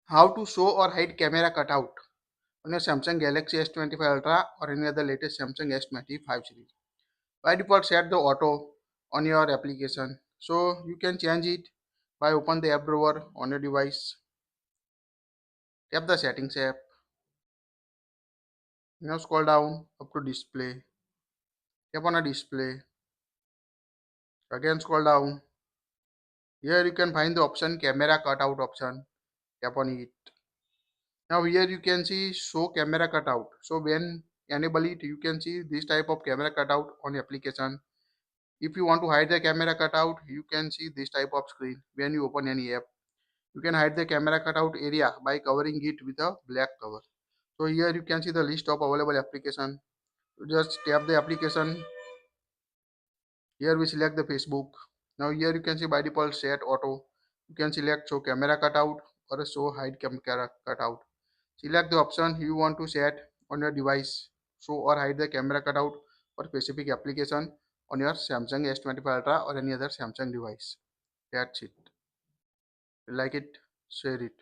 How to show or hide camera cutout on your Samsung Galaxy S25 Ultra or any other latest Samsung S25 series. By default, set the auto on your application. So you can change it by open the app drawer on your device. Tap the settings app. Now scroll down up to display. Tap on a display. Again scroll down. Here you can find the option camera cutout option. Tap on it. Now here you can see show camera cutout. So when enable it, you can see this type of camera cutout on application. If you want to hide the camera cutout, you can see this type of screen when you open any app. You can hide the camera cutout area by covering it with a black cover. So here you can see the list of available application. Just tap the application. Here we select the Facebook. Now here you can see by default set auto. You can select show camera cutout or show hide camera cutout. Select the option you want to set on your device. Show or hide the camera cutout for specific application on your Samsung S25 Ultra or any other Samsung device. That's it. Like it, share it.